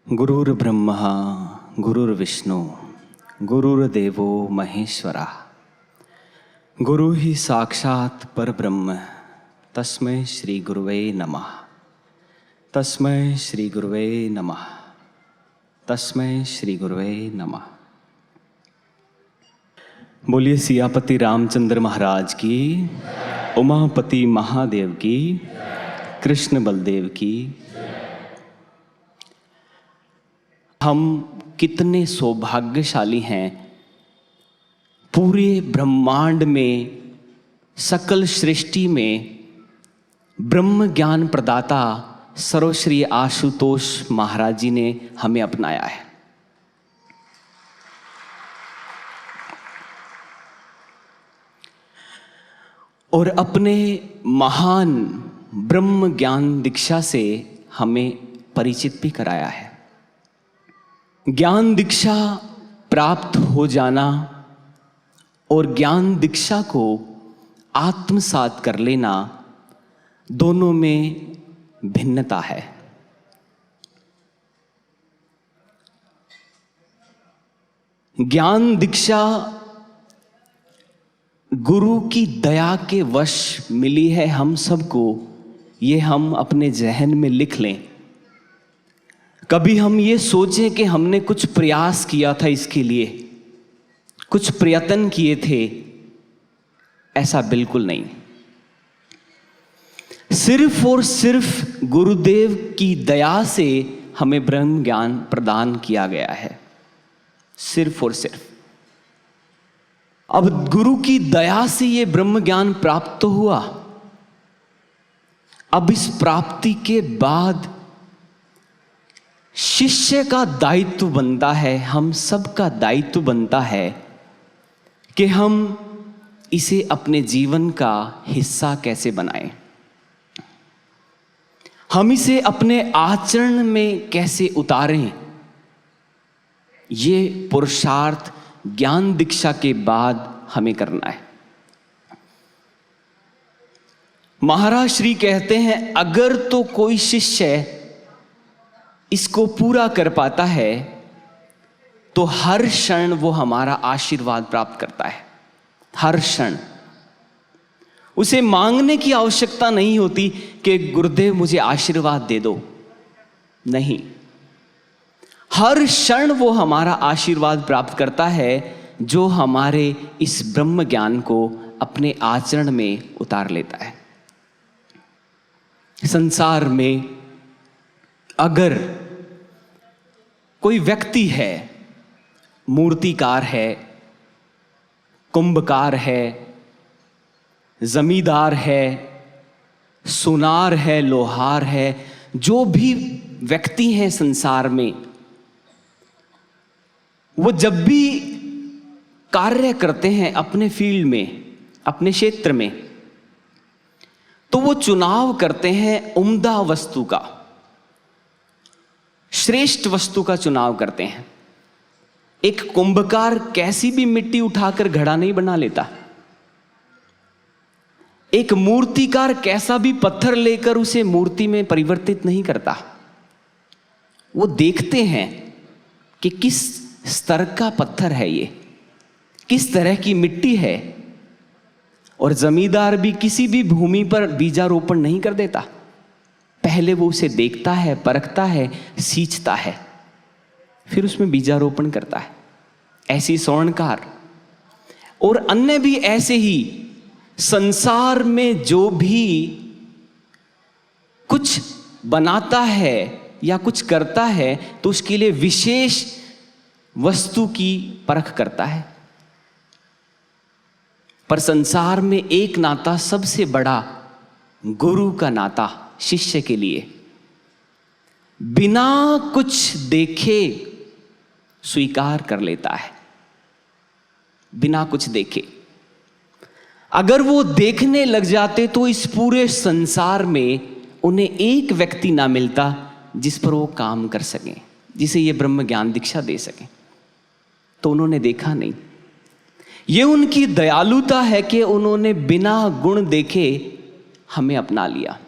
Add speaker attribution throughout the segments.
Speaker 1: गुरुर्ब्रह्मा गुरुर्विष्णु गुरुर्देवो महेश्वरा गुरु ही साक्षात् परब्रह्म तस्मै श्री गुरुवे नमः। तस्मै श्री गुरुवे नमः। तस्मै श्री गुरुवे नमः। बोलिए सियापति रामचंद्र महाराज की, उमापति महादेव की, कृष्ण बलदेव की। हम कितने सौभाग्यशाली हैं, पूरे ब्रह्मांड में, सकल सृष्टि में ब्रह्म ज्ञान प्रदाता सर्वश्री आशुतोष महाराज जी ने हमें अपनाया है। और अपने महान ब्रह्म ज्ञान दीक्षा से हमें परिचित भी कराया है। ज्ञान दीक्षा प्राप्त हो जाना और ज्ञान दीक्षा को आत्मसात कर लेना, दोनों में भिन्नता है। ज्ञान दीक्षा गुरु की दया के वश मिली है हम सबको, ये हम अपने जहन में लिख लें। कभी हम ये सोचें कि हमने कुछ प्रयास किया था इसके लिए, कुछ प्रयत्न किए थे, ऐसा बिल्कुल नहीं। सिर्फ और सिर्फ गुरुदेव की दया से हमें ब्रह्म ज्ञान प्रदान किया गया है, सिर्फ और सिर्फ। अब गुरु की दया से ये ब्रह्म ज्ञान प्राप्त तो हुआ। अब इस प्राप्ति के बाद शिष्य का दायित्व बनता है, हम सबका दायित्व बनता है कि हम इसे अपने जीवन का हिस्सा कैसे बनाएं, हम इसे अपने आचरण में कैसे उतारें। ये पुरुषार्थ ज्ञान दीक्षा के बाद हमें करना है। महाराज श्री कहते हैं, अगर तो कोई शिष्य इसको पूरा कर पाता है तो हर क्षण वो हमारा आशीर्वाद प्राप्त करता है। हर क्षण उसे मांगने की आवश्यकता नहीं होती कि गुरुदेव मुझे आशीर्वाद दे दो, नहीं, हर क्षण वो हमारा आशीर्वाद प्राप्त करता है, जो हमारे इस ब्रह्म ज्ञान को अपने आचरण में उतार लेता है। संसार में अगर कोई व्यक्ति है, मूर्तिकार है, कुंभकार है, जमींदार है, सुनार है, लोहार है, जो भी व्यक्ति हैं संसार में, वो जब भी कार्य करते हैं अपने फील्ड में, अपने क्षेत्र में, तो वो चुनाव करते हैं उम्दा वस्तु का, श्रेष्ठ वस्तु का चुनाव करते हैं। एक कुंभकार कैसी भी मिट्टी उठाकर घड़ा नहीं बना लेता। एक मूर्तिकार कैसा भी पत्थर लेकर उसे मूर्ति में परिवर्तित नहीं करता। वो देखते हैं कि किस स्तर का पत्थर है, ये किस तरह की मिट्टी है। और जमींदार भी किसी भी भूमि पर बीजारोपण नहीं कर देता, पहले वो उसे देखता है, परखता है, सींचता है, फिर उसमें बीजारोपण करता है। ऐसी स्वर्णकार और अन्य भी ऐसे ही संसार में जो भी कुछ बनाता है या कुछ करता है तो उसके लिए विशेष वस्तु की परख करता है। पर संसार में एक नाता सबसे बड़ा, गुरु का नाता शिष्य के लिए, बिना कुछ देखे स्वीकार कर लेता है। बिना कुछ देखे, अगर वो देखने लग जाते तो इस पूरे संसार में उन्हें एक व्यक्ति ना मिलता जिस पर वो काम कर सकें, जिसे ये ब्रह्म ज्ञान दीक्षा दे सकें। तो उन्होंने देखा नहीं। ये उनकी दयालुता है कि उन्होंने बिना गुण देखे हमें अपना लिया।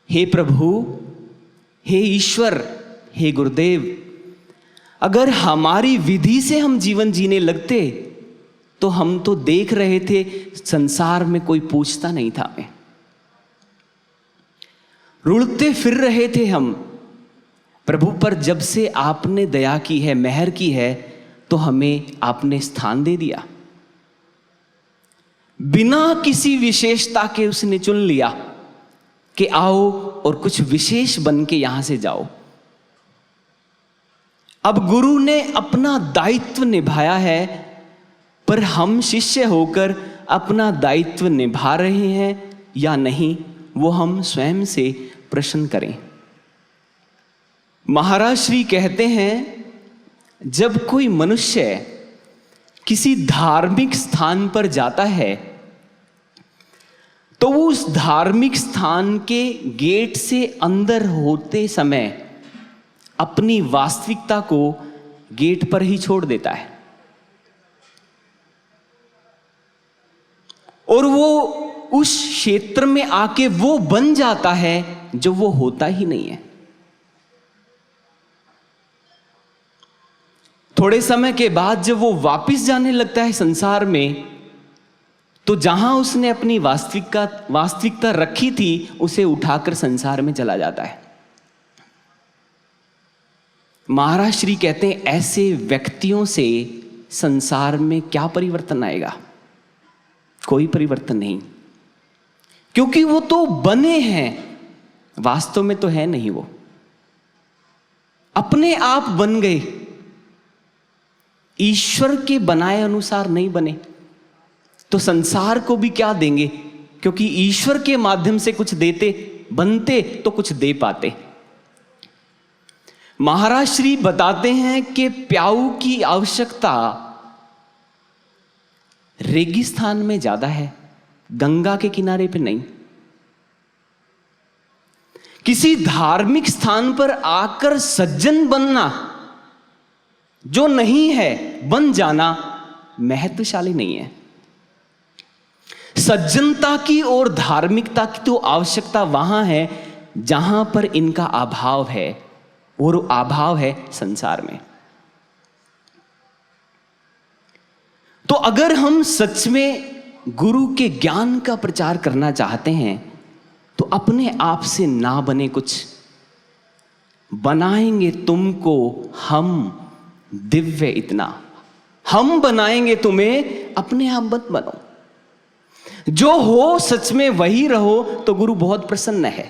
Speaker 1: हे प्रभु, हे ईश्वर, हे गुरुदेव, अगर हमारी विधि से हम जीवन जीने लगते तो हम तो देख रहे थे संसार में कोई पूछता नहीं था हमें, रुड़ते फिर रहे थे हम प्रभु पर। जब से आपने दया की है, मेहर की है, तो हमें आपने स्थान दे दिया। बिना किसी विशेषता के उसने चुन लिया कि आओ और कुछ विशेष बन के यहां से जाओ। अब गुरु ने अपना दायित्व निभाया है, पर हम शिष्य होकर अपना दायित्व निभा रहे हैं या नहीं, वो हम स्वयं से प्रश्न करें। महाराज श्री कहते हैं, जब कोई मनुष्य किसी धार्मिक स्थान पर जाता है तो वो उस धार्मिक स्थान के गेट से अंदर होते समय अपनी वास्तविकता को गेट पर ही छोड़ देता है, और वो उस क्षेत्र में आके वो बन जाता है जो वो होता ही नहीं है। थोड़े समय के बाद जब वो वापस जाने लगता है संसार में, तो जहां उसने अपनी वास्तविकता रखी थी उसे उठाकर संसार में चला जाता है। महाराज श्री कहते हैं, ऐसे व्यक्तियों से संसार में क्या परिवर्तन आएगा? कोई परिवर्तन नहीं, क्योंकि वो तो बने हैं, वास्तव में तो है नहीं। वो अपने आप बन गए, ईश्वर के बनाए अनुसार नहीं बने, तो संसार को भी क्या देंगे? क्योंकि ईश्वर के माध्यम से कुछ देते, बनते तो कुछ दे पाते। महाराज श्री बताते हैं कि प्याऊ की आवश्यकता रेगिस्तान में ज्यादा है, गंगा के किनारे पे नहीं। किसी धार्मिक स्थान पर आकर सज्जन बनना, जो नहीं है बन जाना, महत्वशाली नहीं है। सज्जनता की और धार्मिकता की तो आवश्यकता वहां है जहां पर इनका अभाव है, और अभाव है संसार में। तो अगर हम सच में गुरु के ज्ञान का प्रचार करना चाहते हैं तो अपने आप से ना बने, कुछ बनाएंगे तुमको हम दिव्य इतना, हम बनाएंगे तुम्हें, अपने आप मत बनो। जो हो सच में वही रहो तो गुरु बहुत प्रसन्न है।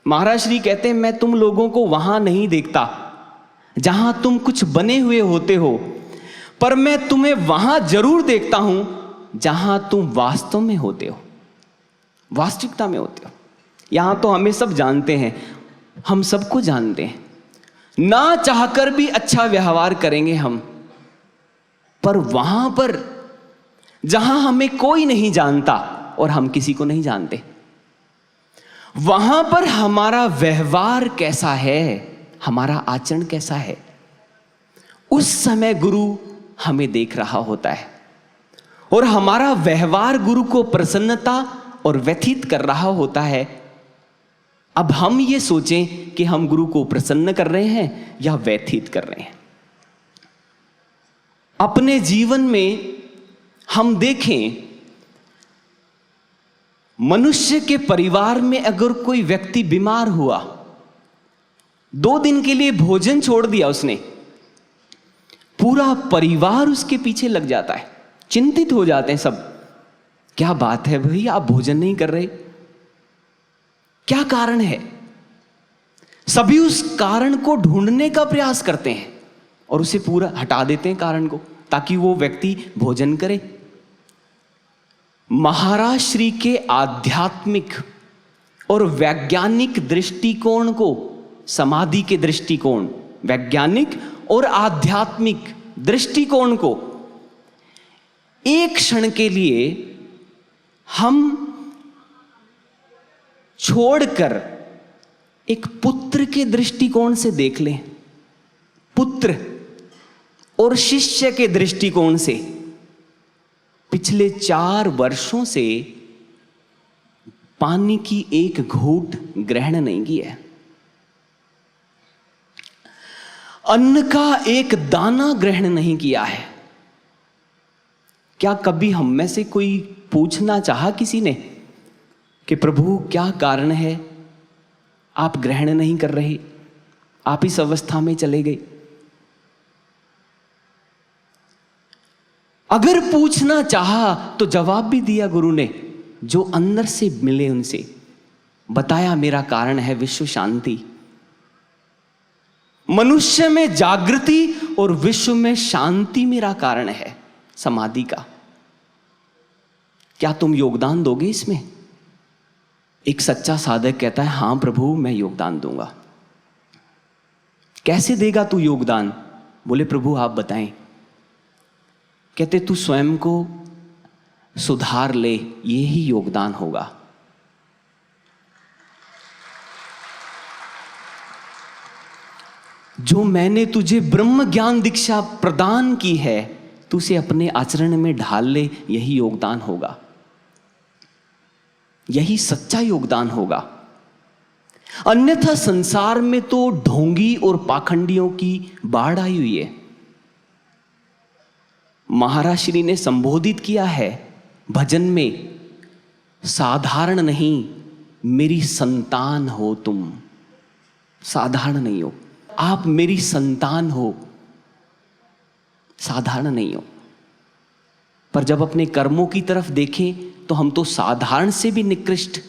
Speaker 1: महाराज श्री कहते हैं, मैं तुम लोगों को वहां नहीं देखता जहां तुम कुछ बने हुए होते हो, पर मैं तुम्हें वहां जरूर देखता हूं जहां तुम वास्तव में होते हो, वास्तविकता में होते हो। यहां तो हमें सब जानते हैं, हम सबको जानते हैं, ना चाहकर भी अच्छा व्यवहार करेंगे हम, पर वहां पर जहां हमें कोई नहीं जानता और हम किसी को नहीं जानते, वहां पर हमारा व्यवहार कैसा है, हमारा आचरण कैसा है, उस समय गुरु हमें देख रहा होता है, और हमारा व्यवहार गुरु को प्रसन्नता और व्यथित कर रहा होता है। अब हम ये सोचें कि हम गुरु को प्रसन्न कर रहे हैं या व्यथित कर रहे हैं। अपने जीवन में हम देखें, मनुष्य के परिवार में अगर कोई व्यक्ति बीमार हुआ, 2 दिन के लिए भोजन छोड़ दिया उसने, पूरा परिवार उसके पीछे लग जाता है, चिंतित हो जाते हैं सब। क्या बात है भाई, आप भोजन नहीं कर रहे, क्या कारण है? सभी उस कारण को ढूंढने का प्रयास करते हैं और उसे पूरा हटा देते हैं कारण को, ताकि वो व्यक्ति भोजन करे। महाराज श्री के आध्यात्मिक और वैज्ञानिक दृष्टिकोण को, समाधि के दृष्टिकोण, वैज्ञानिक और आध्यात्मिक दृष्टिकोण को एक क्षण के लिए हम छोड़कर एक पुत्र के दृष्टिकोण से देख लें, पुत्र और शिष्य के दृष्टिकोण से। पिछले 4 वर्षों से पानी की एक घूंट ग्रहण नहीं की है, अन्न का एक दाना ग्रहण नहीं किया है। क्या कभी हम में से कोई पूछना चाहा किसी ने कि प्रभु क्या कारण है आप ग्रहण नहीं कर रहे, आप इस अवस्था में चले गए? अगर पूछना चाहा तो जवाब भी दिया गुरु ने, जो अंदर से मिले उनसे बताया मेरा कारण है विश्व शांति। मनुष्य में जागृति और विश्व में शांति मेरा कारण है समाधि का। क्या तुम योगदान दोगे इसमें? एक सच्चा साधक कहता है हां प्रभु मैं योगदान दूंगा। कैसे देगा तू योगदान? बोले प्रभु आप बताएं। कहते तू स्वयं को सुधार ले, यही योगदान होगा। जो मैंने तुझे ब्रह्म ज्ञान दीक्षा प्रदान की है, तू उसे अपने आचरण में ढाल ले, यही योगदान होगा, यही सच्चा योगदान होगा। अन्यथा संसार में तो ढोंगी और पाखंडियों की बाढ़ आई हुई है। महाराज श्री ने संबोधित किया है भजन में, साधारण नहीं मेरी संतान हो तुम। साधारण नहीं हो आप, मेरी संतान हो, साधारण नहीं हो। पर जब अपने कर्मों की तरफ देखें तो हम तो साधारण से भी निकृष्ट।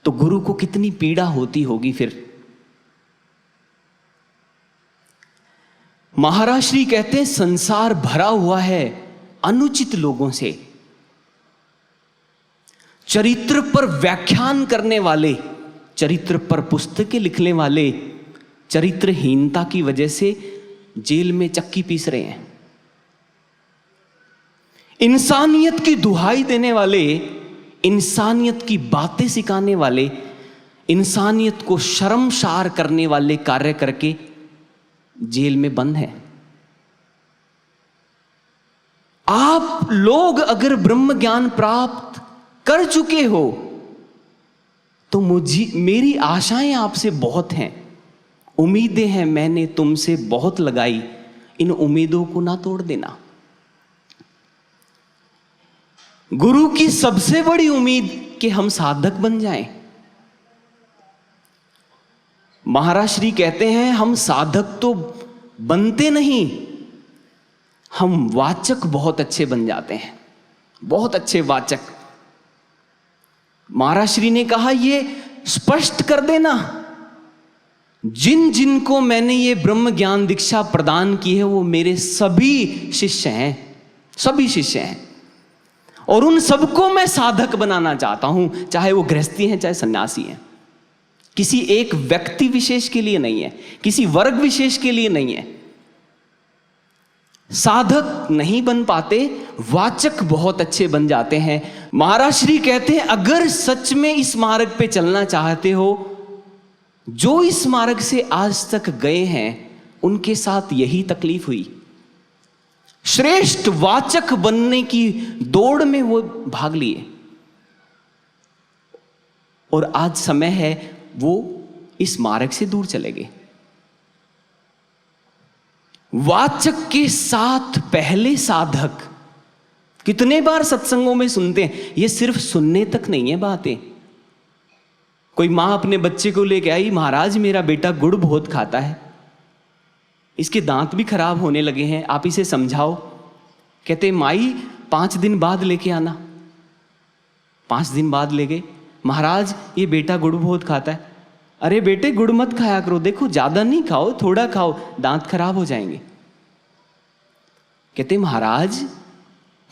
Speaker 1: तो गुरु को कितनी पीड़ा होती होगी फिर। महाराज श्री कहते हैं संसार भरा हुआ है अनुचित लोगों से, चरित्र पर व्याख्यान करने वाले, चरित्र पर पुस्तकें लिखने वाले, चरित्रहीनता की वजह से जेल में चक्की पीस रहे हैं। इंसानियत की दुहाई देने वाले, इंसानियत की बातें सिखाने वाले, इंसानियत को शर्मसार करने वाले कार्य करके जेल में बंद हैं। आप लोग अगर ब्रह्म ज्ञान प्राप्त कर चुके हो तो मेरी आशाएं आपसे बहुत हैं, उम्मीदें हैं मैंने तुमसे बहुत लगाई, इन उम्मीदों को ना तोड़ देना। गुरु की सबसे बड़ी उम्मीद कि हम साधक बन जाएं। महाराज श्री कहते हैं हम साधक तो बनते नहीं, हम वाचक बहुत अच्छे बन जाते हैं, बहुत अच्छे वाचक। महाराज श्री ने कहा ये स्पष्ट कर देना, जिन जिनको मैंने ये ब्रह्म ज्ञान दीक्षा प्रदान की है वो मेरे सभी शिष्य हैं, सभी शिष्य हैं, और उन सबको मैं साधक बनाना चाहता हूं, चाहे वो गृहस्थी हैं चाहे सन्यासी हैं। किसी एक व्यक्ति विशेष के लिए नहीं है, किसी वर्ग विशेष के लिए नहीं है। साधक नहीं बन पाते, वाचक बहुत अच्छे बन जाते हैं। महाराज श्री कहते हैं अगर सच में इस मार्ग पे चलना चाहते हो, जो इस मार्ग से आज तक गए हैं उनके साथ यही तकलीफ हुई। श्रेष्ठ वाचक बनने की दौड़ में वो भाग लिए, और आज समय है वो इस मार्ग से दूर चले गए। वाचक के साथ पहले साधक। कितने बार सत्संगों में सुनते हैं, ये सिर्फ सुनने तक नहीं है बातें। कोई मां अपने बच्चे को लेके आई, महाराज मेरा बेटा गुड़ बहुत खाता है, इसके दांत भी खराब होने लगे हैं, आप इसे समझाओ। कहते माई 5 दिन बाद लेके आना। 5 दिन बाद ले गए, महाराज ये बेटा गुड़ बहुत खाता है। अरे बेटे गुड़ मत खाया करो, देखो ज्यादा नहीं खाओ, थोड़ा खाओ, दांत खराब हो जाएंगे। कहते महाराज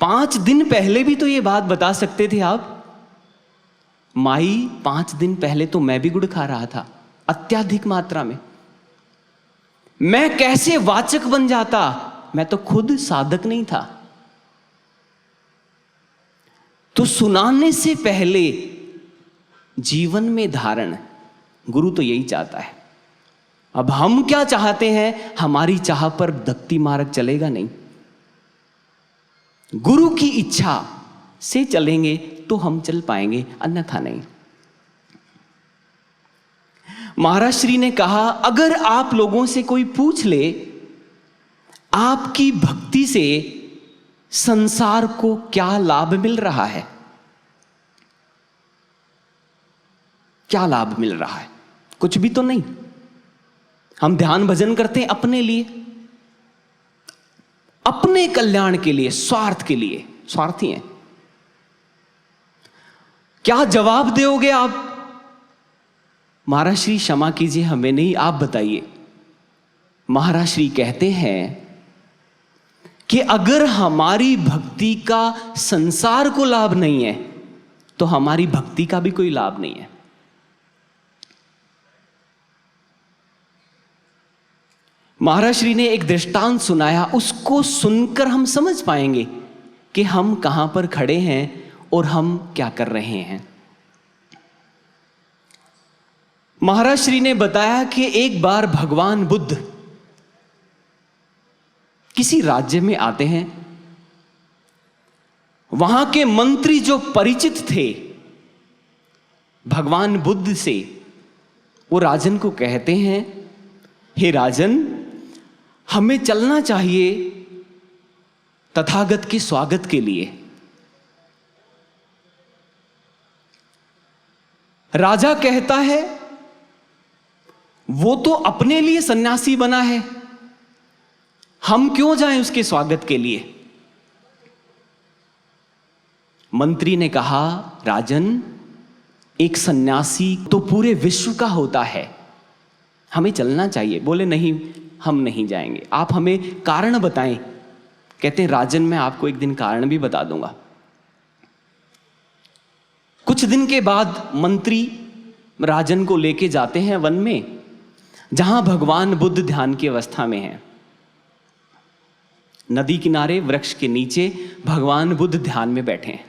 Speaker 1: 5 दिन पहले भी तो ये बात बता सकते थे आप। माई 5 दिन पहले तो मैं भी गुड़ खा रहा था, अत्याधिक मात्रा में। मैं कैसे वाचक बन जाता, मैं तो खुद साधक नहीं था। तो सुनाने से पहले जीवन में धारण, गुरु तो यही चाहता है। अब हम क्या चाहते हैं, हमारी चाह पर भक्ति मार्ग चलेगा नहीं। गुरु की इच्छा से चलेंगे तो हम चल पाएंगे, अन्यथा नहीं। महाराज श्री ने कहा, अगर आप लोगों से कोई पूछ ले आपकी भक्ति से संसार को क्या लाभ मिल रहा है, क्या लाभ मिल रहा है? कुछ भी तो नहीं। हम ध्यान भजन करते हैं अपने लिए, अपने कल्याण के लिए, स्वार्थ के लिए, स्वार्थी हैं। क्या जवाब दोगे आप? महाराज श्री क्षमा कीजिए, हमें नहीं, आप बताइए। महाराज श्री कहते हैं कि अगर हमारी भक्ति का संसार को लाभ नहीं है तो हमारी भक्ति का भी कोई लाभ नहीं है। महाराज श्री ने एक दृष्टांत सुनाया, उसको सुनकर हम समझ पाएंगे कि हम कहां पर खड़े हैं और हम क्या कर रहे हैं। महाराज श्री ने बताया कि एक बार भगवान बुद्ध किसी राज्य में आते हैं। वहां के मंत्री जो परिचित थे भगवान बुद्ध से, वो राजन को कहते हैं, हे राजन, हमें चलना चाहिए तथागत के स्वागत के लिए। राजा कहता है, वो तो अपने लिए सन्यासी बना है, हम क्यों जाएं उसके स्वागत के लिए? मंत्री ने कहा, राजन, एक सन्यासी तो पूरे विश्व का होता है, हमें चलना चाहिए। बोले, नहीं, हम नहीं जाएंगे, आप हमें कारण बताएं। कहते हैं, राजन, मैं आपको एक दिन कारण भी बता दूंगा। कुछ दिन के बाद मंत्री राजन को लेके जाते हैं वन में, जहां भगवान बुद्ध ध्यान की अवस्था में हैं। नदी किनारे वृक्ष के नीचे भगवान बुद्ध ध्यान में बैठे हैं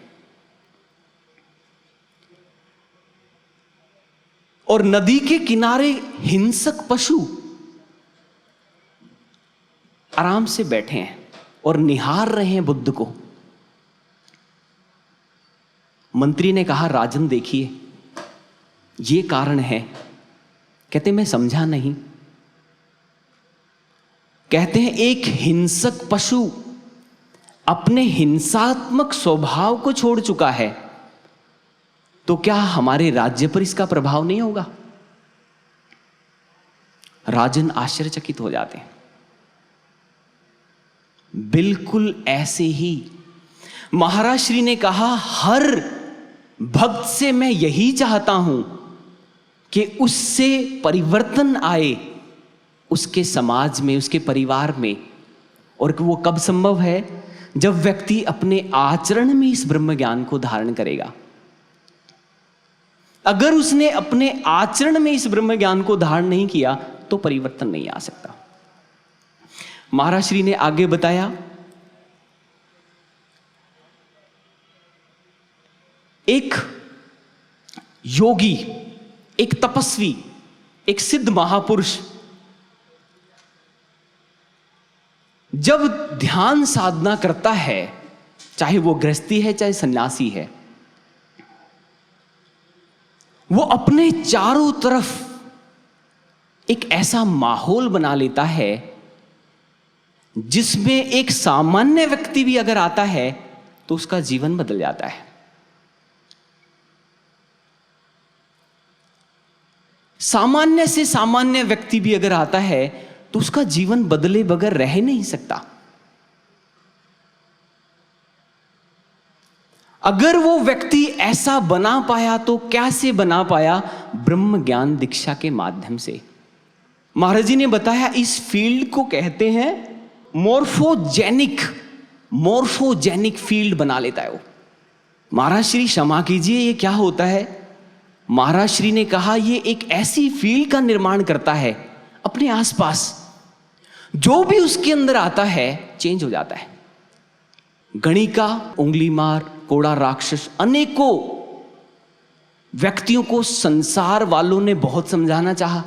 Speaker 1: और नदी के किनारे हिंसक पशु आराम से बैठे हैं और निहार रहे हैं बुद्ध को। मंत्री ने कहा, राजन देखिए, ये कारण है। कहते, मैं समझा नहीं। कहते हैं, एक हिंसक पशु अपने हिंसात्मक स्वभाव को छोड़ चुका है, तो क्या हमारे राज्य पर इसका प्रभाव नहीं होगा? राजन आश्चर्यचकित हो जाते हैं। बिल्कुल ऐसे ही महाराज श्री ने कहा, हर भक्त से मैं यही चाहता हूं कि उससे परिवर्तन आए, उसके समाज में, उसके परिवार में। और वो कब संभव है? जब व्यक्ति अपने आचरण में इस ब्रह्म ज्ञान को धारण करेगा। अगर उसने अपने आचरण में इस ब्रह्म ज्ञान को धारण नहीं किया तो परिवर्तन नहीं आ सकता। महाराज श्री ने आगे बताया, एक योगी, एक तपस्वी, एक सिद्ध महापुरुष जब ध्यान साधना करता है, चाहे वो गृहस्थी है चाहे सन्यासी है, वो अपने चारों तरफ एक ऐसा माहौल बना लेता है जिसमें एक सामान्य व्यक्ति भी अगर आता है तो उसका जीवन बदल जाता है। सामान्य से सामान्य व्यक्ति भी अगर आता है तो उसका जीवन बदले बगैर रह नहीं सकता। अगर वो व्यक्ति ऐसा बना पाया तो कैसे बना पाया? ब्रह्म ज्ञान दीक्षा के माध्यम से। महाराज जी ने बताया, इस फील्ड को कहते हैं मोर्फोजेनिक फील्ड बना लेता है वो। महाराज श्री क्षमा कीजिए, ये क्या होता है? महाराज श्री ने कहा, ये एक ऐसी फील्ड का निर्माण करता है अपने आसपास, जो भी उसके अंदर आता है चेंज हो जाता है। गणिका, उंगली मार, कोड़ा राक्षस, अनेकों व्यक्तियों को संसार वालों ने बहुत समझाना चाहा,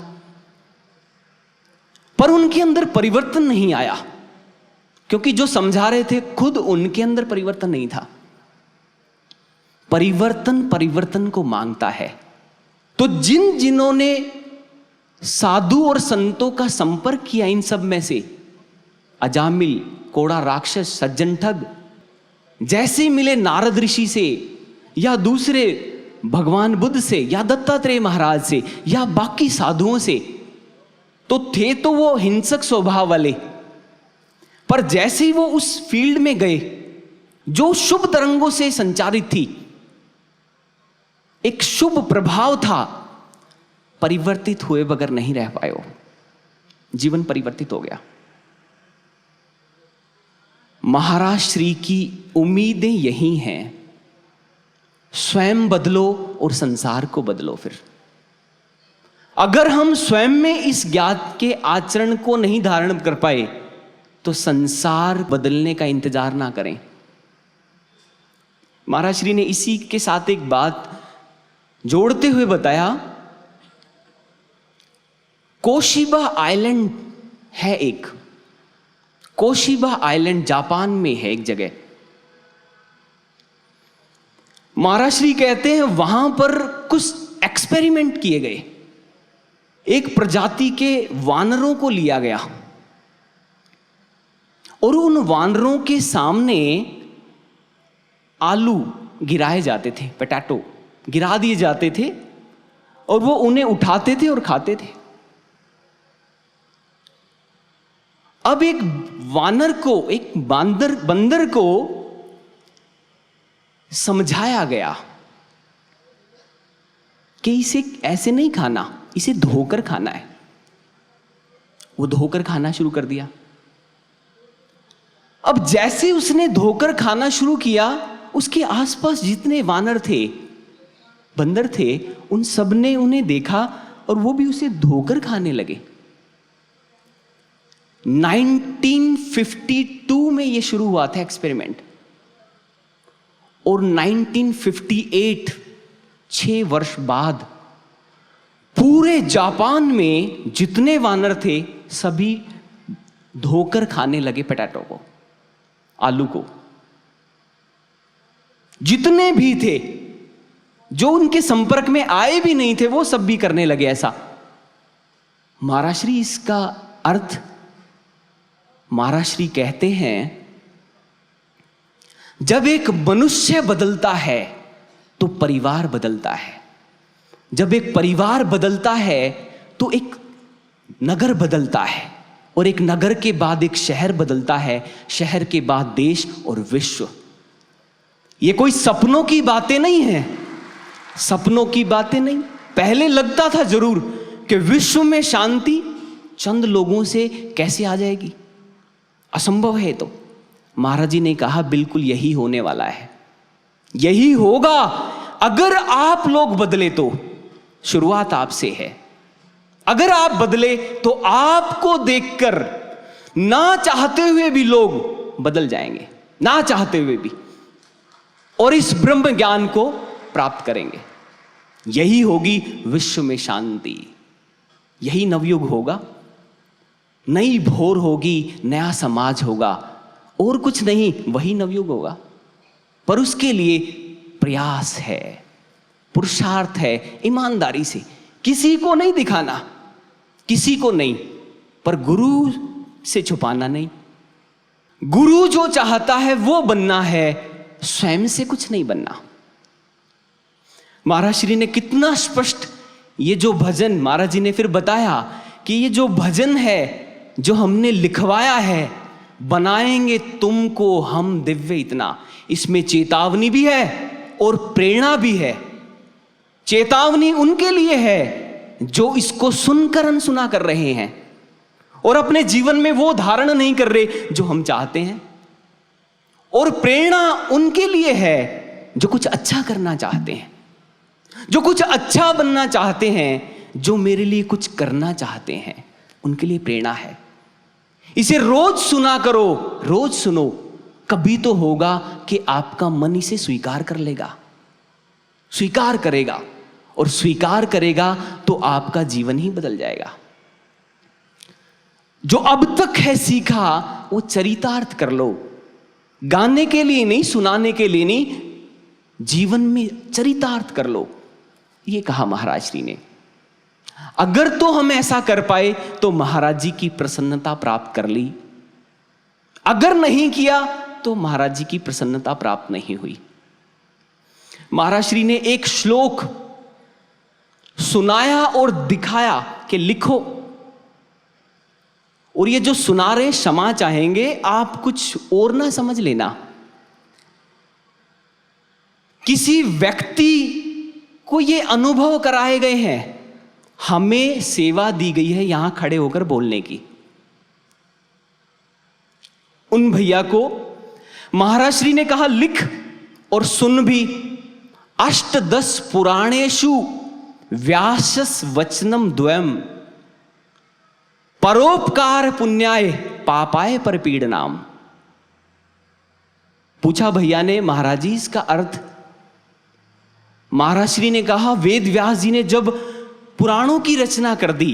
Speaker 1: पर उनके अंदर परिवर्तन नहीं आया, क्योंकि जो समझा रहे थे खुद उनके अंदर परिवर्तन नहीं था। परिवर्तन को मांगता है। तो जिन्होंने साधु और संतों का संपर्क किया इन सब में से। अजामिल, कोड़ा राक्षस, सज्जन ठग जैसे मिले नारद ऋषि से या दूसरे भगवान बुद्ध से या दत्तात्रेय महाराज से या बाकी साधुओं से, तो थे तो वो हिंसक स्वभाव वाले, पर जैसे ही वो उस फील्ड में गए जो शुभ तरंगों से संचारित थी, एक शुभ प्रभाव था, परिवर्तित हुए बगैर नहीं रह पाए हो। जीवन परिवर्तित हो गया। महाराज श्री की उम्मीदें यही हैं, स्वयं बदलो और संसार को बदलो। फिर अगर हम स्वयं में इस ज्ञात के आचरण को नहीं धारण कर पाए तो संसार बदलने का इंतजार ना करें। महाराज श्री ने इसी के साथ एक बात जोड़ते हुए बताया, कोशिबा आइलैंड है एक, कोशिबा आइलैंड जापान में है एक जगह। महाराज श्री कहते हैं वहां पर कुछ एक्सपेरिमेंट किए गए। एक प्रजाति के वानरों को लिया गया और उन वानरों के सामने आलू गिराए जाते थे, पोटैटो गिरा दिए जाते थे और वो उन्हें उठाते थे और खाते थे। अब एक वानर को, एक बंदर को समझाया गया कि इसे ऐसे नहीं खाना, इसे धोकर खाना है। वो धोकर खाना शुरू कर दिया। अब जैसे उसने धोकर खाना शुरू किया, उसके आसपास जितने वानर थे, बंदर थे, उन सब ने उन्हें देखा और वो भी उसे धोकर खाने लगे। 1952 में यह शुरू हुआ था एक्सपेरिमेंट और 1958, 6 वर्ष बाद पूरे जापान में जितने वानर थे सभी धोकर खाने लगे पोटैटो को, आलू को। जितने भी थे, जो उनके संपर्क में आए भी नहीं थे, वो सब भी करने लगे ऐसा। महाराज श्री इसका अर्थ, महाराज श्री कहते हैं, जब एक मनुष्य बदलता है तो परिवार बदलता है। जब एक परिवार बदलता है तो एक नगर बदलता है और एक नगर के बाद एक शहर बदलता है, शहर के बाद देश और विश्व। ये कोई सपनों की बातें नहीं है, सपनों की बातें नहीं। पहले लगता था जरूर कि विश्व में शांति चंद लोगों से कैसे आ जाएगी, असंभव है। तो महाराज जी ने कहा बिल्कुल यही होने वाला है, यही होगा। अगर आप लोग बदले तो शुरुआत आपसे है। अगर आप बदले तो आपको देखकर ना चाहते हुए भी लोग बदल जाएंगे, ना चाहते हुए भी, और इस ब्रह्म ज्ञान को प्राप्त करेंगे। यही होगी विश्व में शांति, यही नवयुग होगा, नई भोर होगी, नया समाज होगा, और कुछ नहीं, वही नवयुग होगा। पर उसके लिए प्रयास है, पुरुषार्थ है, ईमानदारी से। किसी को नहीं दिखाना, किसी को नहीं, पर गुरु से छुपाना नहीं। गुरु जो चाहता है वो बनना है, स्वयं से कुछ नहीं बनना। महाराज श्री ने कितना स्पष्ट ये जो भजन, महाराज जी ने फिर बताया कि ये जो भजन है जो हमने लिखवाया है, बनाएंगे तुमको हम दिव्य इतना, इसमें चेतावनी भी है और प्रेरणा भी है। चेतावनी उनके लिए है जो इसको सुनकर अनसुना कर रहे हैं और अपने जीवन में वो धारण नहीं कर रहे जो हम चाहते हैं, और प्रेरणा उनके लिए है जो कुछ अच्छा करना चाहते हैं, जो कुछ अच्छा बनना चाहते हैं, जो मेरे लिए कुछ करना चाहते हैं, उनके लिए प्रेरणा है। इसे रोज सुना करो, रोज सुनो, कभी तो होगा कि आपका मन इसे स्वीकार कर लेगा, स्वीकार करेगा, और स्वीकार करेगा तो आपका जीवन ही बदल जाएगा। जो अब तक है सीखा वो चरितार्थ कर लो, गाने के लिए नहीं, सुनाने के लिए नहीं, जीवन में चरितार्थ कर लो, ये कहा महाराज श्री ने। अगर तो हम ऐसा कर पाए तो महाराज जी की प्रसन्नता प्राप्त कर ली, अगर नहीं किया तो महाराज जी की प्रसन्नता प्राप्त नहीं हुई। महाराज श्री ने एक श्लोक सुनाया और दिखाया कि लिखो, और ये जो सुना रहे क्षमा चाहेंगे, आप कुछ और ना समझ लेना। किसी व्यक्ति को ये अनुभव कराए गए हैं, हमें सेवा दी गई है यहां खड़े होकर बोलने की। उन भैया को महाराज श्री ने कहा लिख और सुन भी। अष्टदश पुराणेषु व्यासस वचनम द्वयम परोपकार पुण्याय पापाय परपीडनाम। पूछा भैया ने, महाराज जी इसका अर्थ? महाराज श्री ने कहा, वेद व्यास जी ने जब पुराणों की रचना कर दी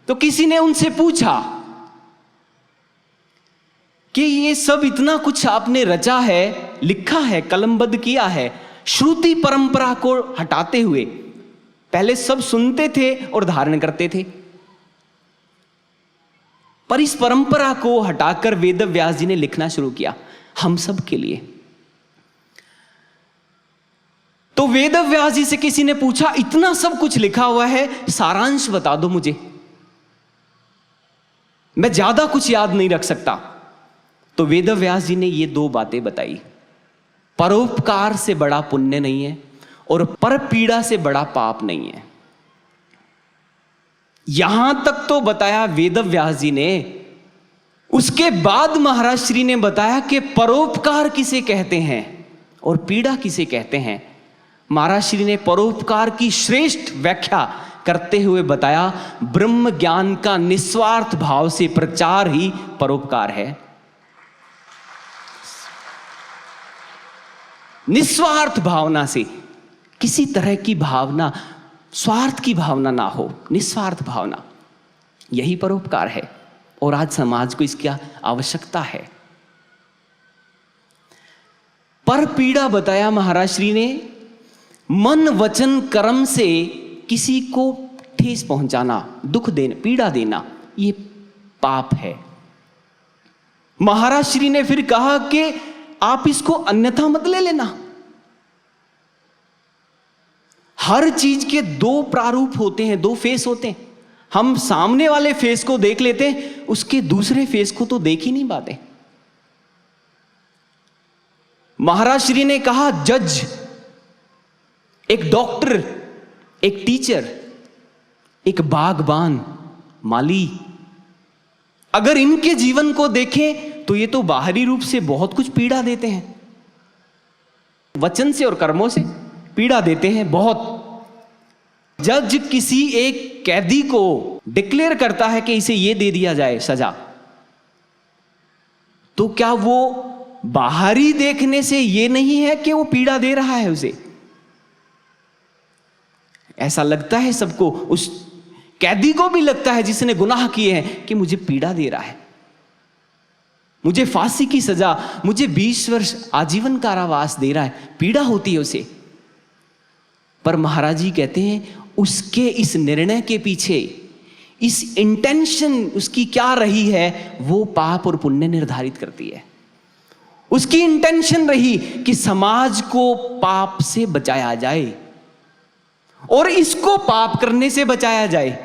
Speaker 1: तो किसी ने उनसे पूछा कि ये सब इतना कुछ आपने रचा है, लिखा है, कलमबद्ध किया है, श्रुति परंपरा को हटाते हुए। पहले सब सुनते थे और धारण करते थे, पर इस परंपरा को हटाकर वेद व्यास जी ने लिखना शुरू किया हम सब के लिए। तो वेद व्यास जी से किसी ने पूछा, इतना सब कुछ लिखा हुआ है, सारांश बता दो मुझे, मैं ज्यादा कुछ याद नहीं रख सकता। तो वेद व्यास जी ने ये दो बातें बताई, परोपकार से बड़ा पुण्य नहीं है और पर पीड़ा से बड़ा पाप नहीं है। यहां तक तो बताया वेद व्यास जी ने। उसके बाद महाराज श्री ने बताया कि परोपकार किसे कहते हैं और पीड़ा किसे कहते हैं। महाराज श्री ने परोपकार की श्रेष्ठ व्याख्या करते हुए बताया, ब्रह्म ज्ञान का निस्वार्थ भाव से प्रचार ही परोपकार है। निस्वार्थ भावना से, किसी तरह की भावना, स्वार्थ की भावना ना हो, निस्वार्थ भावना, यही परोपकार है। और आज समाज को इसकी आवश्यकता है। पर पीड़ा बताया महाराज श्री ने, मन वचन कर्म से किसी को ठेस पहुंचाना, दुख देना, पीड़ा देना, ये पाप है। महाराज श्री ने फिर कहा कि आप इसको अन्यथा मत ले लेना। हर चीज के दो प्रारूप होते हैं, दो फेस होते हैं। हम सामने वाले फेस को देख लेते हैं, उसके दूसरे फेस को तो देख ही नहीं पाते। महाराज श्री ने कहा, जज, एक डॉक्टर, एक टीचर, एक बागबान, माली, अगर इनके जीवन को देखें तो ये तो बाहरी रूप से बहुत कुछ पीड़ा देते हैं, वचन से और कर्मों से पीड़ा देते हैं बहुत। जज किसी एक कैदी को डिक्लेयर करता है कि इसे ये दे दिया जाए सजा, तो क्या वो बाहरी देखने से ये नहीं है कि वो पीड़ा दे रहा है उसे? ऐसा लगता है सबको, उस कैदी को भी लगता है जिसने गुनाह किए हैं कि मुझे पीड़ा दे रहा है, मुझे फांसी की सजा, मुझे 20 वर्ष आजीवन कारावास दे रहा है, पीड़ा होती है उसे। पर महाराज जी कहते हैं उसके इस निर्णय के पीछे, इस इंटेंशन उसकी क्या रही है, वो पाप और पुण्य निर्धारित करती है। उसकी इंटेंशन रही कि समाज को पाप से बचाया जाए और इसको पाप करने से बचाया जाए।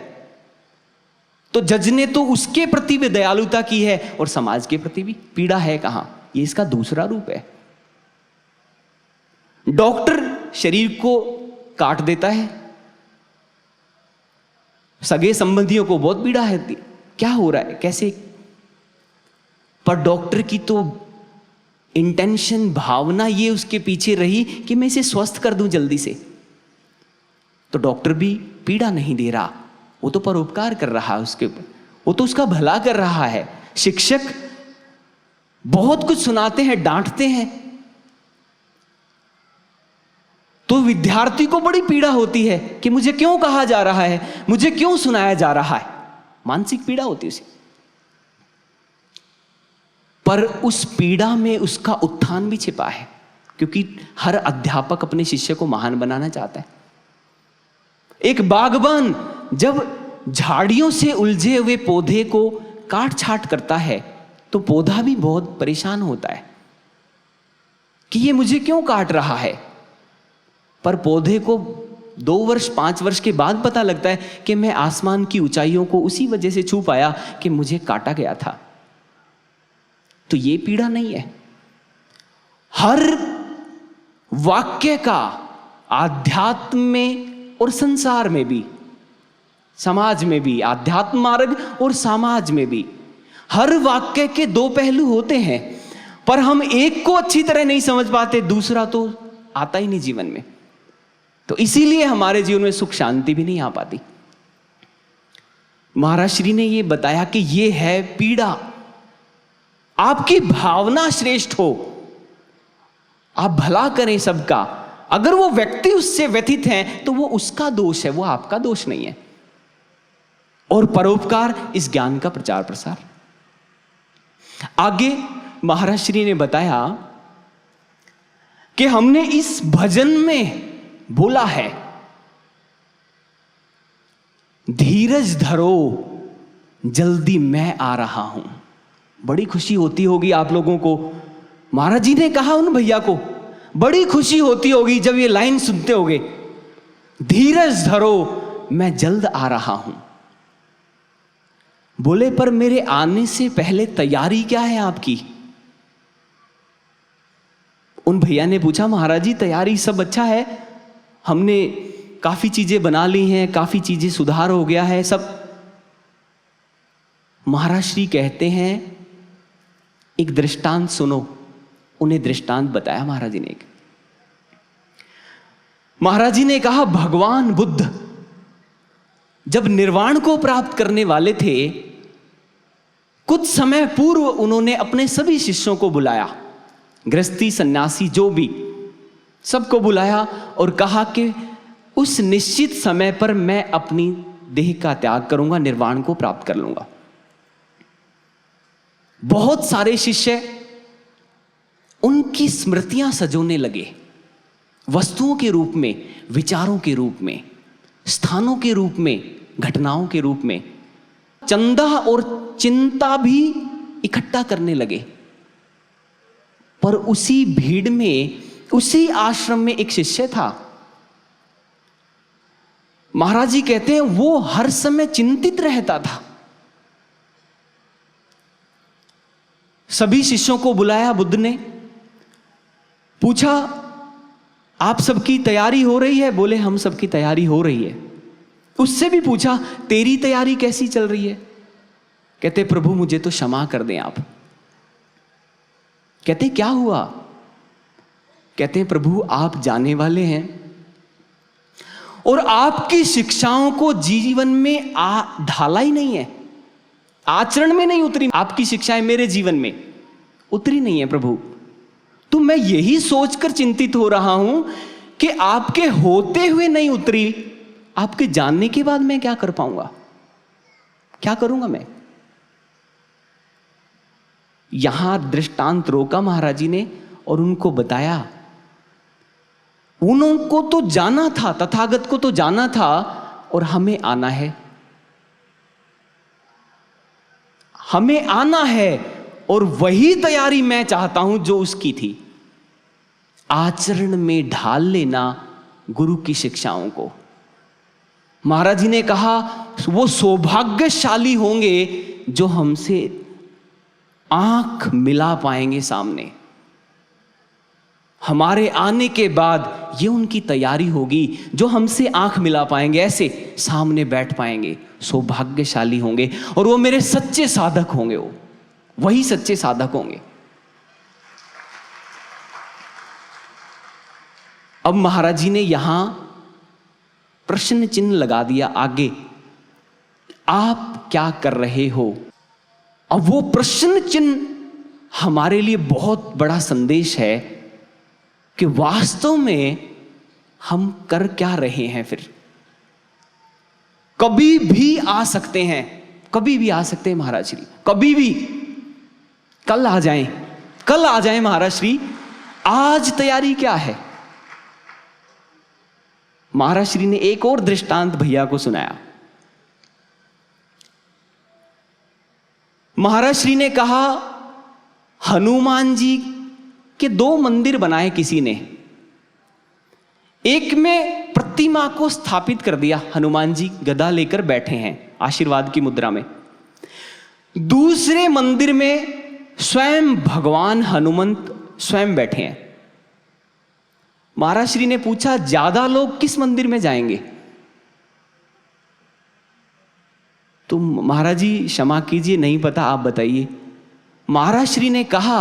Speaker 1: तो जज ने तो उसके प्रति भी दयालुता की है और समाज के प्रति भी। पीड़ा है कहां? ये इसका दूसरा रूप है। डॉक्टर शरीर को काट देता है, सगे संबंधियों को बहुत पीड़ा है, क्या हो रहा है, कैसे? पर डॉक्टर की तो इंटेंशन, भावना ये उसके पीछे रही कि मैं इसे स्वस्थ कर दूं जल्दी से। तो डॉक्टर भी पीड़ा नहीं दे रहा, वो तो परोपकार कर रहा है उसके ऊपर, वो तो उसका भला कर रहा है। शिक्षक बहुत कुछ सुनाते हैं, डांटते हैं, तो विद्यार्थी को बड़ी पीड़ा होती है कि मुझे क्यों कहा जा रहा है, मुझे क्यों सुनाया जा रहा है, मानसिक पीड़ा होती है उसे। पर उस पीड़ा में उसका उत्थान भी छिपा है, क्योंकि हर अध्यापक अपने शिष्य को महान बनाना चाहता है। एक बागबान जब झाड़ियों से उलझे हुए पौधे को काट छाट करता है तो पौधा भी बहुत परेशान होता है कि ये मुझे क्यों काट रहा है। पर पौधे को 2 वर्ष 5 वर्ष के बाद पता लगता है कि मैं आसमान की ऊंचाइयों को उसी वजह से छू पाया कि मुझे काटा गया था। तो ये पीड़ा नहीं है। हर वाक्य का आध्यात्म में और संसार में भी, समाज में भी, आध्यात्म मार्ग और समाज में भी हर वाक्य के 2 पहलू होते हैं, पर हम एक को अच्छी तरह नहीं समझ पाते, दूसरा तो आता ही नहीं जीवन में। तो इसीलिए हमारे जीवन में सुख शांति भी नहीं आ पाती। महाराज श्री ने यह बताया कि यह है पीड़ा। आपकी भावना श्रेष्ठ हो, आप भला करें सबका, अगर वो व्यक्ति उससे व्यथित है तो वो उसका दोष है, वो आपका दोष नहीं है। और परोपकार इस ज्ञान का प्रचार प्रसार। आगे महाराज श्री ने बताया कि हमने इस भजन में बोला है, धीरज धरो जल्दी मैं आ रहा हूं। बड़ी खुशी होती होगी आप लोगों को। महाराज जी ने कहा उन भैया को, बड़ी खुशी होती होगी जब ये लाइन सुनते होगे, धीरज धरो मैं जल्द आ रहा हूं। बोले पर मेरे आने से पहले तैयारी क्या है आपकी? उन भैया ने पूछा, महाराज जी तैयारी सब अच्छा है, हमने काफी चीजें बना ली हैं, काफी चीजें सुधार हो गया है सब। महाराज श्री कहते हैं एक दृष्टांत सुनो। उन्हें दृष्टांत बताया महाराज जी ने। महाराज जी ने कहा, भगवान बुद्ध जब निर्वाण को प्राप्त करने वाले थे, कुछ समय पूर्व उन्होंने अपने सभी शिष्यों को बुलाया, गृहस्थी सन्यासी जो भी, सबको बुलाया और कहा कि उस निश्चित समय पर मैं अपनी देह का त्याग करूंगा, निर्वाण को प्राप्त कर लूंगा। बहुत सारे शिष्य उनकी स्मृतियां सजोने लगे, वस्तुओं के रूप में, विचारों के रूप में, स्थानों के रूप में, घटनाओं के रूप में। चंदा और चिंता भी इकट्ठा करने लगे। पर उसी भीड़ में, उसी आश्रम में एक शिष्य था। महाराज जी कहते हैं वो हर समय चिंतित रहता था। सभी शिष्यों को बुलाया बुद्ध ने, पूछा आप सबकी तैयारी हो रही है? बोले हम सबकी तैयारी हो रही है। उससे भी पूछा तेरी तैयारी कैसी चल रही है? कहते प्रभु मुझे तो क्षमा कर दें आप। कहते क्या हुआ? कहते हैं प्रभु आप जाने वाले हैं और आपकी शिक्षाओं को जीवन में ढाला ही नहीं है, आचरण में नहीं उतरी। आपकी शिक्षाएं मेरे जीवन में उतरी नहीं है प्रभु। तो मैं यही सोचकर चिंतित हो रहा हूं कि आपके होते हुए नहीं उतरी, आपके जानने के बाद मैं क्या कर पाऊंगा, क्या करूंगा मैं? यहां दृष्टांत रोका महाराज जी ने और उनको बताया, उनको तो जाना था, तथागत को तो जाना था और हमें आना है, हमें आना है। और वही तैयारी मैं चाहता हूं जो उसकी थी, आचरण में ढाल लेना गुरु की शिक्षाओं को। महाराज जी ने कहा वो सौभाग्यशाली होंगे जो हमसे आंख मिला पाएंगे सामने। हमारे आने के बाद ये उनकी तैयारी होगी जो हमसे आंख मिला पाएंगे, ऐसे सामने बैठ पाएंगे, सौभाग्यशाली होंगे। और वो मेरे सच्चे साधक होंगे, वो वही सच्चे साधक होंगे। अब महाराज जी ने यहां प्रश्न चिन्ह लगा दिया आगे, आप क्या कर रहे हो? अब वो प्रश्न चिन्ह हमारे लिए बहुत बड़ा संदेश है कि वास्तव में हम कर क्या रहे हैं। फिर कभी भी आ सकते हैं, कभी भी आ सकते हैं महाराज श्री, कभी भी, कल आ जाएं, कल आ जाएं महाराज श्री। आज तैयारी क्या है? महाराज श्री ने एक और दृष्टांत भैया को सुनाया। महाराज श्री ने कहा, हनुमान जी के 2 मंदिर बनाए किसी ने। एक में प्रतिमा को स्थापित कर दिया, हनुमान जी गदा लेकर बैठे हैं आशीर्वाद की मुद्रा में। दूसरे मंदिर में स्वयं भगवान हनुमंत स्वयं बैठे हैं। महाराज श्री ने पूछा, ज्यादा लोग किस मंदिर में जाएंगे? तो महाराज जी क्षमा कीजिए, नहीं पता, आप बताइए। महाराज श्री ने कहा,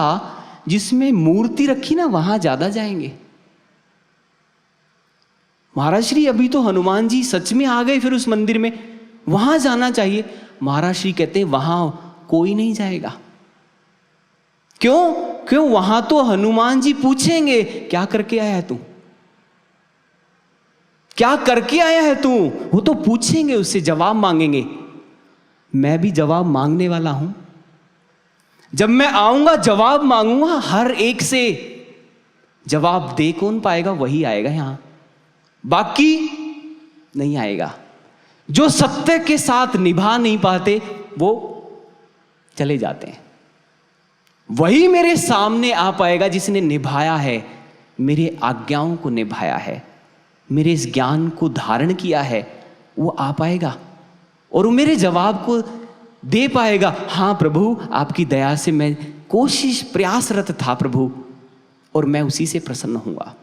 Speaker 1: जिसमें मूर्ति रखी ना वहां ज्यादा जाएंगे। महाराज श्री, अभी तो हनुमान जी सच में आ गए फिर उस मंदिर में, वहां जाना चाहिए। महाराज श्री कहते हैं, वहां कोई नहीं जाएगा। क्यों? वहां तो हनुमान जी पूछेंगे, क्या करके आया है तू? क्या करके आया है तू? वो तो पूछेंगे, उससे जवाब मांगेंगे। मैं भी जवाब मांगने वाला हूं। जब मैं आऊंगा जवाब मांगूंगा, हर एक से जवाब दे कौन पाएगा? वही आएगा यहां, बाकी नहीं आएगा। जो सत्य के साथ निभा नहीं पाते वो चले जाते हैं। वही मेरे सामने आ पाएगा जिसने निभाया है, मेरे आज्ञाओं को निभाया है, मेरे इस ज्ञान को धारण किया है, वो आ पाएगा और वो मेरे जवाब को दे पाएगा। हाँ प्रभु, आपकी दया से मैं प्रयासरत था प्रभु, और मैं उसी से प्रसन्न हुआ।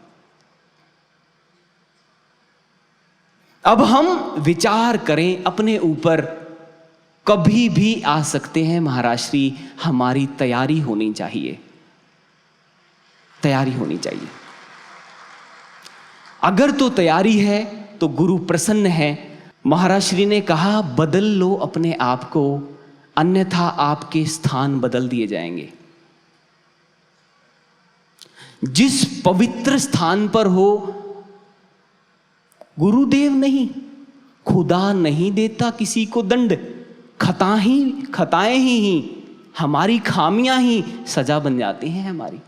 Speaker 1: अब हम विचार करें अपने ऊपर, कभी भी आ सकते हैं महाराज श्री, हमारी तैयारी होनी चाहिए, तैयारी होनी चाहिए। अगर तो तैयारी है तो गुरु प्रसन्न है। महाराज श्री ने कहा, बदल लो अपने आप को, अन्यथा आपके स्थान बदल दिए जाएंगे। जिस पवित्र स्थान पर हो, गुरुदेव नहीं, खुदा नहीं देता किसी को दंड। खताएं ही हमारी खामियां ही सजा बन जाती हैं हमारी।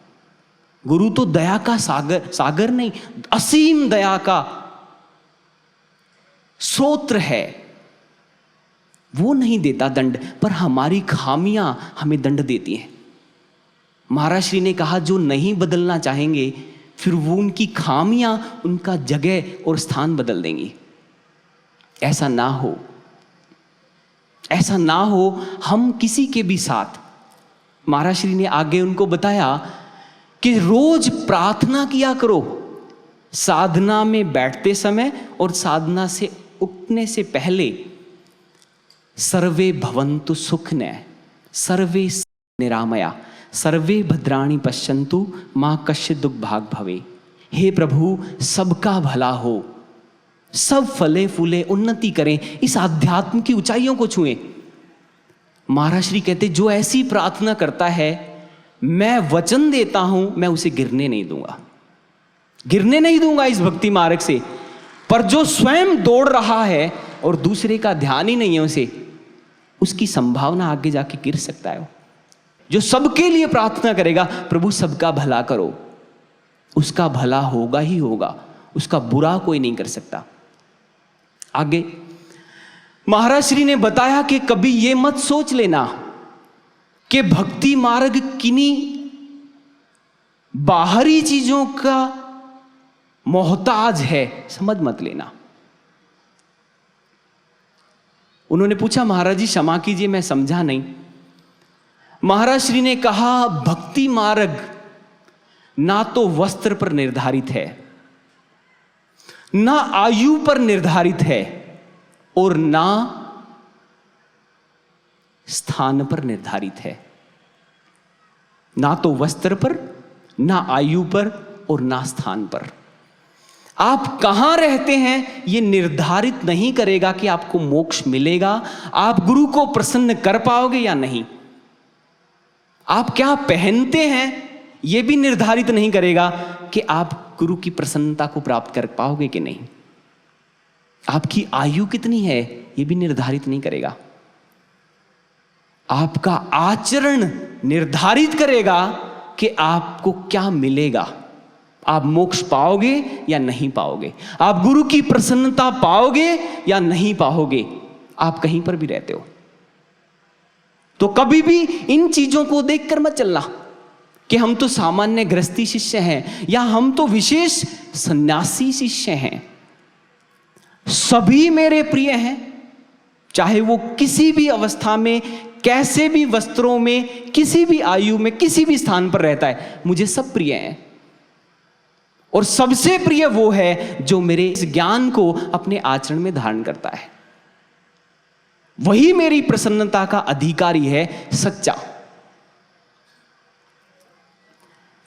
Speaker 1: गुरु तो दया का सागर नहीं, असीम दया का स्रोत है। वो नहीं देता दंड, पर हमारी खामियां हमें दंड देती हैं। महाराज श्री ने कहा, जो नहीं बदलना चाहेंगे फिर वो उनकी खामियां उनका जगह और स्थान बदल देंगी। ऐसा ना हो, ऐसा ना हो हम किसी के भी साथ। महाराज श्री ने आगे उनको बताया कि रोज प्रार्थना किया करो, साधना में बैठते समय और साधना से उठने से पहले। सर्वे भवन्तु सुखिनः, सर्वे निरामया, सर्वे भद्राणि पश्यन्तु, मां कश्चित् दुख भाग भवे। हे प्रभु, सबका भला हो, सब फले फूले उन्नति करें, इस आध्यात्म की ऊंचाइयों को छुएं। महाराज श्री कहते, जो ऐसी प्रार्थना करता है, मैं वचन देता हूं, मैं उसे गिरने नहीं दूंगा, गिरने नहीं दूंगा इस भक्ति मार्ग से। पर जो स्वयं दौड़ रहा है और दूसरे का ध्यान ही नहीं है उसे, उसकी संभावना आगे जाके गिर सकता है। जो सबके लिए प्रार्थना करेगा, प्रभु सबका भला करो, उसका भला होगा ही होगा, उसका बुरा कोई नहीं कर सकता। आगे महाराज श्री ने बताया कि कभी ये मत सोच लेना कि भक्ति मार्ग किन्हीं बाहरी चीजों का मोहताज है, समझ मत लेना। उन्होंने पूछा, महाराज जी क्षमा कीजिए मैं समझा नहीं। महाराज श्री ने कहा, भक्ति मार्ग ना तो वस्त्र पर निर्धारित है, ना आयु पर निर्धारित है, और ना स्थान पर निर्धारित है। ना तो वस्त्र पर, ना आयु पर, और ना स्थान पर। आप कहां रहते हैं ये निर्धारित नहीं करेगा कि आपको मोक्ष मिलेगा, आप गुरु को प्रसन्न कर पाओगे या नहीं। आप क्या पहनते हैं ये भी निर्धारित नहीं करेगा कि आप गुरु की प्रसन्नता को प्राप्त कर पाओगे कि नहीं। आपकी आयु कितनी है ये भी निर्धारित नहीं करेगा। आपका आचरण निर्धारित करेगा कि आपको क्या मिलेगा, आप मोक्ष पाओगे या नहीं पाओगे, आप गुरु की प्रसन्नता पाओगे या नहीं पाओगे, आप कहीं पर भी रहते हो। तो कभी भी इन चीजों को देखकर मत चलना कि हम तो सामान्य गृहस्थी शिष्य हैं या हम तो विशेष सन्यासी शिष्य हैं। सभी मेरे प्रिय हैं, चाहे वो किसी भी अवस्था में, कैसे भी वस्त्रों में, किसी भी आयु में, किसी भी स्थान पर रहता है, मुझे सब प्रिय हैं। और सबसे प्रिय वो है जो मेरे इस ज्ञान को अपने आचरण में धारण करता है। वही मेरी प्रसन्नता का अधिकारी है, सच्चा।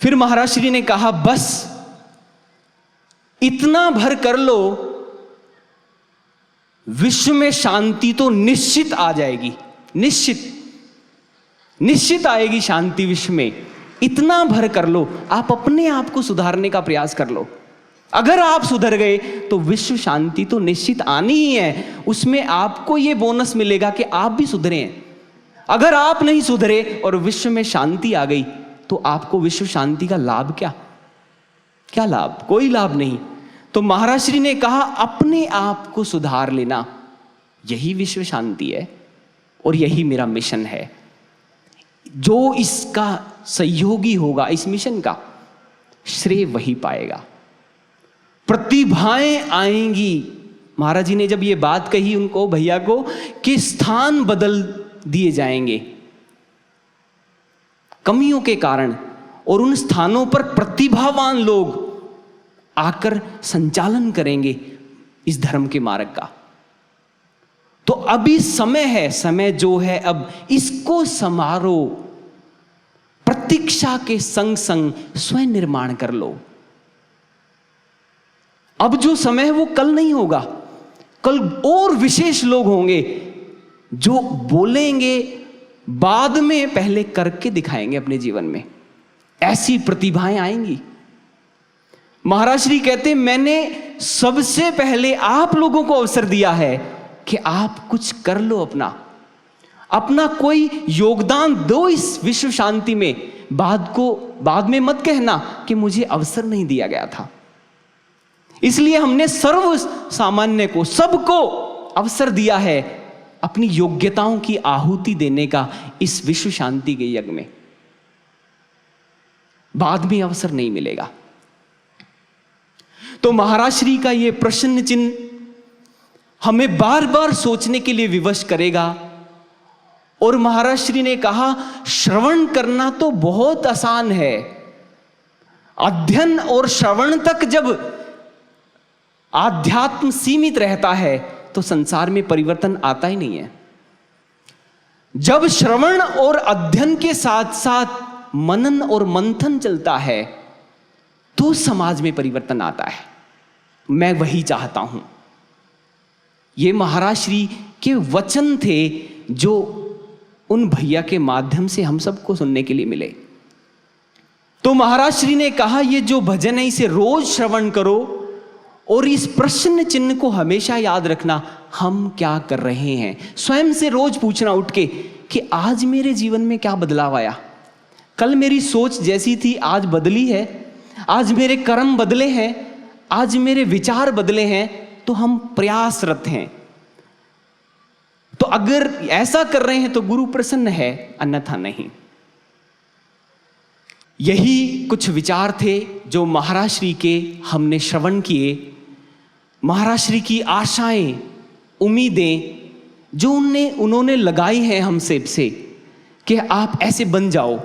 Speaker 1: फिर महाराज श्री ने कहा, बस इतना भर कर लो, विश्व में शांति तो निश्चित आ जाएगी। निश्चित आएगी शांति विश्व में। इतना भर कर लो, आप अपने आप को सुधारने का प्रयास कर लो। अगर आप सुधर गए तो विश्व शांति तो निश्चित आनी ही है। उसमें आपको यह बोनस मिलेगा कि आप भी सुधरे हैं। अगर आप नहीं सुधरे और विश्व में शांति आ गई तो आपको विश्व शांति का लाभ क्या लाभ? कोई लाभ नहीं। तो महाराज श्री ने कहा, अपने आप को सुधार लेना, यही विश्व शांति है और यही मेरा मिशन है। जो इसका सहयोगी होगा, इस मिशन का श्रेय वही पाएगा। प्रतिभाएं आएंगी। महाराज जी ने जब ये बात कही उनको, भैया को, कि स्थान बदल दिए जाएंगे कमियों के कारण, और उन स्थानों पर प्रतिभावान लोग आकर संचालन करेंगे इस धर्म के मार्ग का। तो अभी समय है, समय जो है अब इसको समारो, प्रतीक्षा के संग संग स्वयं निर्माण कर लो। अब जो समय है वो कल नहीं होगा। कल और विशेष लोग होंगे जो बोलेंगे, बाद में पहले करके दिखाएंगे अपने जीवन में। ऐसी प्रतिभाएं आएंगी। महाराज श्री कहते, मैंने सबसे पहले आप लोगों को अवसर दिया है कि आप कुछ कर लो, अपना कोई योगदान दो इस विश्व शांति में। बाद में मत कहना कि मुझे अवसर नहीं दिया गया था। इसलिए हमने सर्व सामान्य को, सबको अवसर दिया है अपनी योग्यताओं की आहुति देने का इस विश्व शांति के यज्ञ में। बाद में अवसर नहीं मिलेगा। तो महाराज श्री का यह प्रश्न चिन्ह हमें बार बार सोचने के लिए विवश करेगा। और महाराज श्री ने कहा, श्रवण करना तो बहुत आसान है। अध्ययन और श्रवण तक जब आध्यात्म सीमित रहता है तो संसार में परिवर्तन आता ही नहीं है। जब श्रवण और अध्ययन के साथ साथ मनन और मंथन चलता है तो समाज में परिवर्तन आता है। मैं वही चाहता हूं। ये महाराज श्री के वचन थे जो उन भैया के माध्यम से हम सबको सुनने के लिए मिले। तो महाराज श्री ने कहा, ये जो भजन है इसे रोज श्रवण करो और इस प्रश्न चिन्ह को हमेशा याद रखना, हम क्या कर रहे हैं। स्वयं से रोज पूछना उठ के कि आज मेरे जीवन में क्या बदलाव आया। कल मेरी सोच जैसी थी आज बदली है, आज मेरे कर्म बदले हैं, आज मेरे विचार बदले हैं, तो हम प्रयासरत हैं। तो अगर ऐसा कर रहे हैं तो गुरु प्रसन्न है, अन्यथा नहीं। यही कुछ विचार थे जो महाराज श्री के हमने श्रवण किए। महाराज श्री की आशाएं, उम्मीदें जो उन्होंने लगाई हैं हमसे से कि आप ऐसे बन जाओ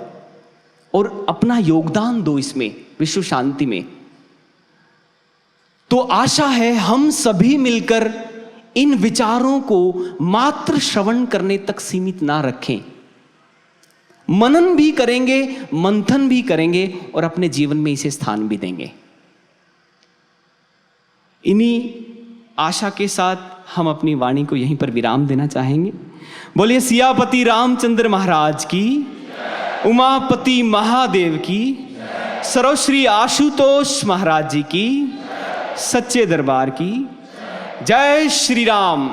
Speaker 1: और अपना योगदान दो इसमें, विश्व शांति में। तो आशा है हम सभी मिलकर इन विचारों को मात्र श्रवण करने तक सीमित ना रखें। मनन भी करेंगे, मंथन भी करेंगे और अपने जीवन में इसे स्थान भी देंगे। इन्हीं आशा के साथ हम अपनी वाणी को यहीं पर विराम देना चाहेंगे। बोलिए सियापति रामचंद्र महाराज की, उमापति महादेव की, सर्वश्री आशुतोष महाराज जी की, सच्चे दरबार की। जय श्री राम,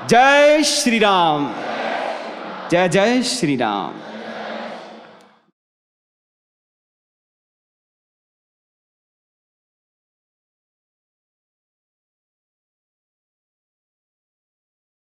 Speaker 1: जय श्री राम, जय जय श्री राम।